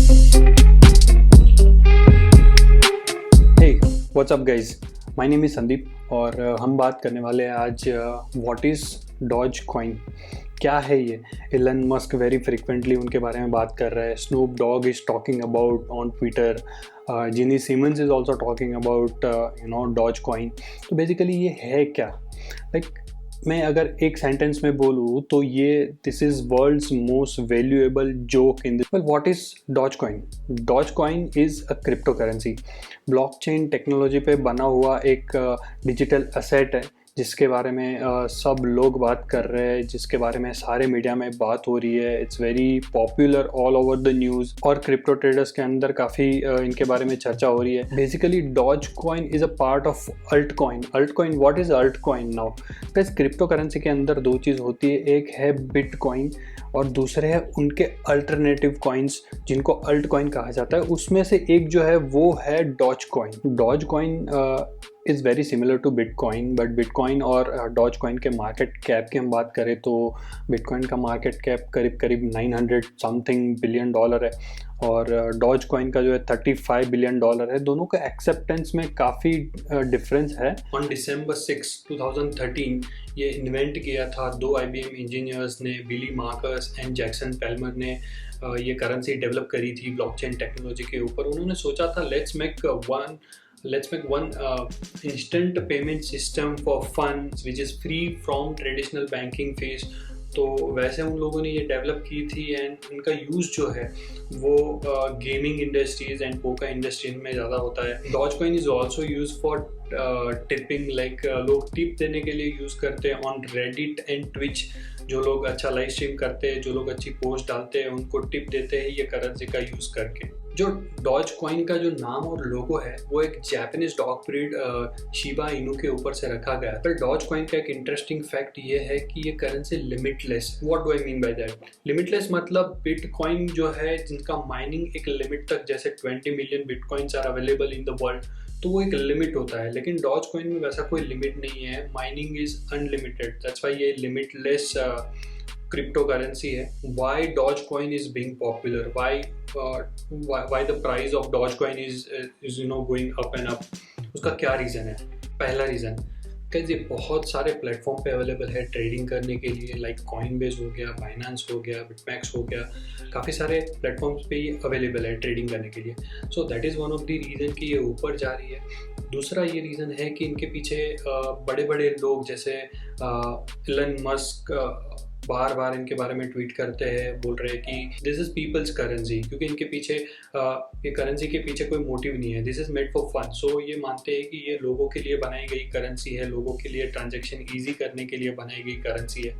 Hey what's up guys, my name is Sandeep और हम बात करने वाले हैं आज व्हाट इज़ डॉज कॉइन। क्या है ये? एलन मस्क वेरी फ्रिक्वेंटली उनके बारे में बात कर रहा है। Snoop Dogg is talking about on Twitter. Gene Simmons is also talking about Dogecoin. तो बेसिकली ये है क्या? मैं अगर एक सेंटेंस में बोलूँ तो ये this is world's most valuable joke in this. Well, what is Dogecoin? Dogecoin is a cryptocurrency. Blockchain technology पे बना हुआ एक डिजिटल असेट है जिसके बारे में सब लोग बात कर रहे हैं, जिसके बारे में सारे मीडिया में बात हो रही है। It's very popular all over the news और क्रिप्टो ट्रेडर्स के अंदर काफ़ी इनके बारे में चर्चा हो रही है। Basically Dogecoin is a part of altcoin. Altcoin, what is altcoin now? बस क्रिप्टो करेंसी के अंदर दो चीज़ होती है, एक है बिटकॉइन और दूसरे है उनके अल्टरनेटिव कॉइन्स जिनको अल्ट कॉइन कहा जाता है। उसमें से एक जो है वो है Dogecoin. Dogecoin is very similar to Bitcoin, but Bitcoin और डॉज कॉइन के मार्केट कैप की हम बात करें तो बिटकॉइन का मार्केट कैप करीब 900 समथिंग बिलियन डॉलर है और डॉज कॉइन का जो है 35 बिलियन डॉलर है। दोनों का एक्सेप्टेंस में काफ़ी डिफरेंस है। ऑन December 6, 2013 ये इन्वेंट किया था दो IBM इंजीनियर्स ने, बिली मार्कस एंड जैक्सन पेल्मर ने। ये करेंसी डेवलप करी थी ब्लॉकचेन टेक्नोलॉजी के ऊपर। उन्होंने सोचा था let's make one instant payment system for funds which is free from traditional banking fees। तो वैसे उन लोगों ने ये डेवलप की थी एंड उनका यूज़ जो है वो gaming industries and poker industry में ज़्यादा होता है। Dogecoin is also use for tipping, like लोग टिप देने के लिए यूज़ करते हैं ऑन रेडिट एंड ट्विच। जो लोग अच्छा लाइव स्ट्रीम करते हैं, जो लोग अच्छी पोस्ट डालते हैं, उनको टिप देते हैं ये करेंसी का यूज़ करके। जो डॉज कॉइन का जो नाम और लोगो है वो एक Japanese dog breed Shiba Inu के ऊपर से रखा गया है। पर डॉज कॉइन का एक इंटरेस्टिंग फैक्ट ये है कि ये currency limitless. What do I mean by that? Limitless मतलब बिटकॉइन जो है जिनका माइनिंग एक लिमिट तक, जैसे 20 million bitcoins are available in the world, तो वो एक लिमिट होता है। लेकिन डॉज कॉइन में वैसा कोई लिमिट नहीं है। Mining is unlimited, that's why ये लिमिटलेस क्रिप्टो करेंसी है। Why Dogecoin is being popular? Why the price of Dogecoin is going up and up? उसका क्या रीज़न है? पहला रीज़न कि ये बहुत सारे प्लेटफॉर्म पे अवेलेबल है ट्रेडिंग करने के लिए, लाइक कॉइनबेस हो गया, बाइनेंस हो गया, बिटमैक्स हो गया। काफ़ी सारे प्लेटफॉर्म्स पे ये अवेलेबल है ट्रेडिंग करने के लिए। So that is one of the reason कि ये ऊपर जा रही है। दूसरा ये रीज़न है कि इनके पीछे बड़े बड़े लोग जैसे एलन मस्क बार बार इनके बारे में ट्वीट करते हैं, बोल रहे हैं कि दिस इज़ पीपल्स करेंसी, क्योंकि इनके पीछे ये करेंसी के पीछे कोई मोटिव नहीं है। This is made for fun. So ये मानते हैं कि ये लोगों के लिए बनाई गई करेंसी है, लोगों के लिए ट्रांजैक्शन ईजी करने के लिए बनाई गई करेंसी है।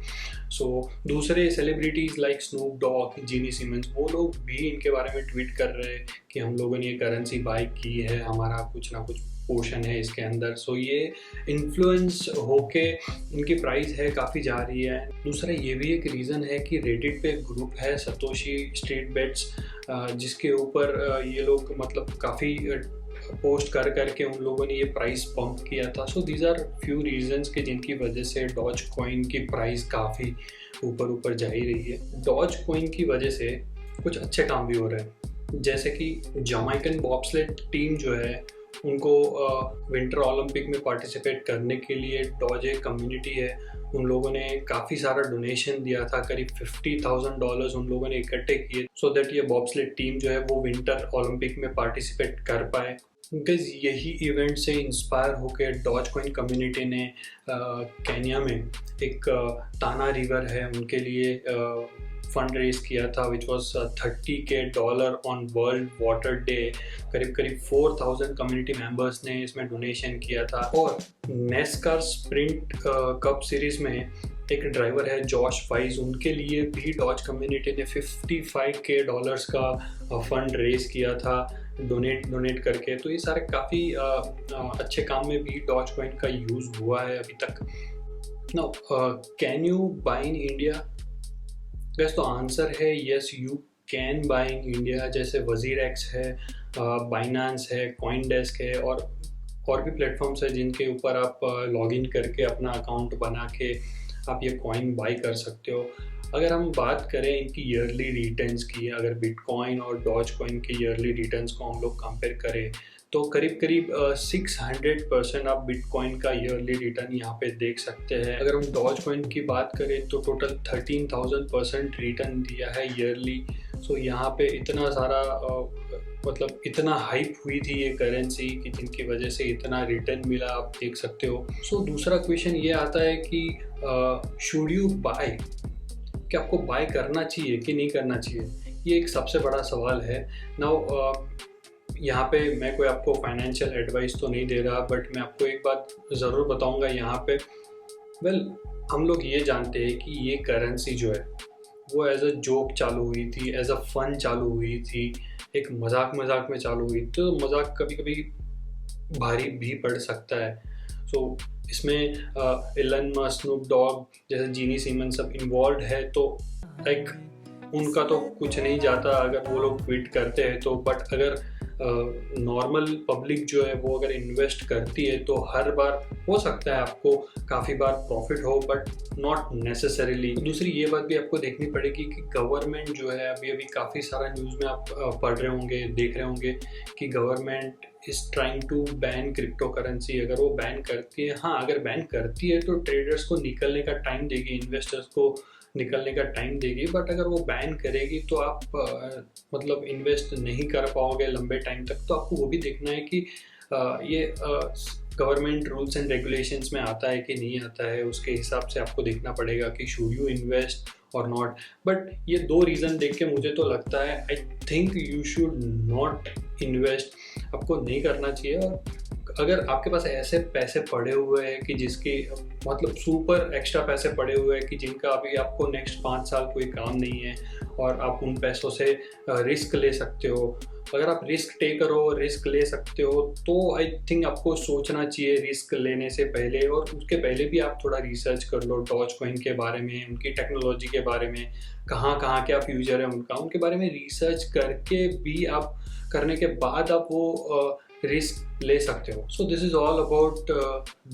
सो दूसरे सेलिब्रिटीज़ लाइक स्नूप डॉग, जिनी सिमंस, वो लोग भी इनके बारे में ट्वीट कर रहे हैं कि हम लोगों ने ये करेंसी बाई की है, हमारा कुछ ना कुछ पोर्शन है इसके अंदर। सो ये इन्फ्लुएंस होके इनकी प्राइस है काफ़ी जा रही है। दूसरा ये भी एक रीज़न है कि रेडिट पे ग्रुप है सतोशी स्ट्रीट बेट्स, जिसके ऊपर ये लोग मतलब काफ़ी पोस्ट कर करके उन लोगों ने ये प्राइस पंप किया था। So these are few reasons के जिनकी वजह से डॉज कॉइन की प्राइस काफ़ी ऊपर जा ही रही है। डॉज कॉइन की वजह से कुछ अच्छे काम भी हो रहे हैं, जैसे कि जमैकन बॉब्सलेड टीम जो है उनको विंटर ओलंपिक में पार्टिसिपेट करने के लिए डॉज एक कम्युनिटी है, उन लोगों ने काफ़ी सारा डोनेशन दिया था, करीब $50,000 उन लोगों ने इकट्ठे किए सो दैट ये बॉब्सलेड टीम जो है वो विंटर ओलंपिक में पार्टिसिपेट कर पाए। बिकॉज यही इवेंट से इंस्पायर होकर डॉज कॉइन कम्युनिटी ने केन्या में एक ताना रिवर है उनके लिए फंड रेज किया था, which was $30,000 on world water day. करीब 4,000 कम्युनिटी मेंबर्स ने इसमें डोनेशन किया था। और नेस्कार स्प्रिंट कप सीरीज में एक ड्राइवर है जॉश वाइज, उनके लिए भी डॉज कम्युनिटी ने $55,000 का फंड रेज किया था डोनेट करके। तो ये सारे काफ़ी अच्छे काम में भी डॉज कॉइन का यूज़ हुआ है अभी तक। Now can you buy in India? Guess तो आंसर है yes, you can buy in India. जैसे वजीर एक्स है, बाइनेंस है, कॉइनडेस्क है और भी प्लेटफॉर्म्स है जिनके ऊपर आप लॉगिन करके अपना अकाउंट बना के आप ये कॉइन बाई कर सकते हो। अगर हम बात करें इनकी ईयरली रिटर्न्स की, अगर बिटकॉइन और डॉज कॉइन के ईयरली रिटर्न्स को हम लोग कंपेयर करें तो करीब करीब 600% आप बिटकॉइन का ईयरली रिटर्न यहाँ पे देख सकते हैं। अगर हम डॉज कॉइन की बात करें तो टोटल 13,000% रिटर्न दिया है ईयरली। सो यहाँ पे इतना सारा मतलब इतना हाइप हुई थी ये करेंसी कि जिनकी वजह से इतना रिटर्न मिला, आप देख सकते हो। सो दूसरा क्वेश्चन ये आता है कि शुड यू बाय, कि आपको बाय करना चाहिए कि नहीं करना चाहिए, ये एक सबसे बड़ा सवाल है। नाउ यहाँ पे मैं कोई आपको फाइनेंशियल एडवाइस तो नहीं दे रहा, बट मैं आपको एक बात ज़रूर बताऊँगा यहाँ पे। हम लोग ये जानते हैं कि ये करेंसी जो है वो एज अ जोक चालू हुई थी, एज अ फन चालू हुई थी, एक मजाक में चालू हुई, तो मजाक कभी कभी भारी भी पड़ सकता है। सो इसमें एलन मस्क, स्नूप डॉग जैसे जीनी सीमन सब इन्वॉल्व है, तो लाइक उनका तो कुछ नहीं जाता अगर वो लोग ट्वीट करते हैं तो। बट अगर नॉर्मल पब्लिक जो है वो अगर इन्वेस्ट करती है तो हर बार हो सकता है आपको काफ़ी बार प्रॉफिट हो, बट नॉट नेसेसरीली। दूसरी ये बात भी आपको देखनी पड़ेगी कि गवर्नमेंट जो है अभी काफ़ी सारा न्यूज़ में आप पढ़ रहे होंगे, देख रहे होंगे कि government is trying to ban cryptocurrency. अगर वो बैन करती है, हाँ अगर बैन करती है तो ट्रेडर्स को निकलने का टाइम देगी, इन्वेस्टर्स को निकलने का टाइम देगी। बट अगर वो बैन करेगी तो आप मतलब इन्वेस्ट नहीं कर पाओगे लंबे टाइम तक। तो आपको वो भी देखना है कि ये गवर्नमेंट रूल्स एंड रेगुलेशंस में आता है कि नहीं आता है, उसके हिसाब से आपको देखना पड़ेगा कि शुड यू इन्वेस्ट और नॉट। बट ये दो रीज़न देख के मुझे तो लगता है I think you should not invest, आपको नहीं करना चाहिए। और अगर आपके पास ऐसे पैसे पड़े हुए हैं कि जिसकी मतलब सुपर एक्स्ट्रा पैसे पड़े हुए हैं कि जिनका अभी आपको नेक्स्ट 5 साल कोई काम नहीं है और आप उन पैसों से रिस्क ले सकते हो, अगर आप रिस्क ले सकते हो तो आई थिंक आपको सोचना चाहिए रिस्क लेने से पहले। और उसके पहले भी आप थोड़ा रिसर्च कर लो डॉज कॉइन के बारे में, उनकी टेक्नोलॉजी के बारे में, कहाँ क्या फ्यूचर है उनके बारे में रिसर्च करके भी आप करने के बाद आप वो रिस्क ले सकते हो। So this is all about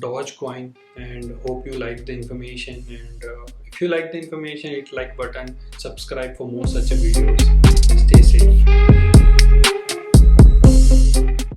Dogecoin and hope you like the information, and if you like the information, hit like button, subscribe for more such videos. Stay safe.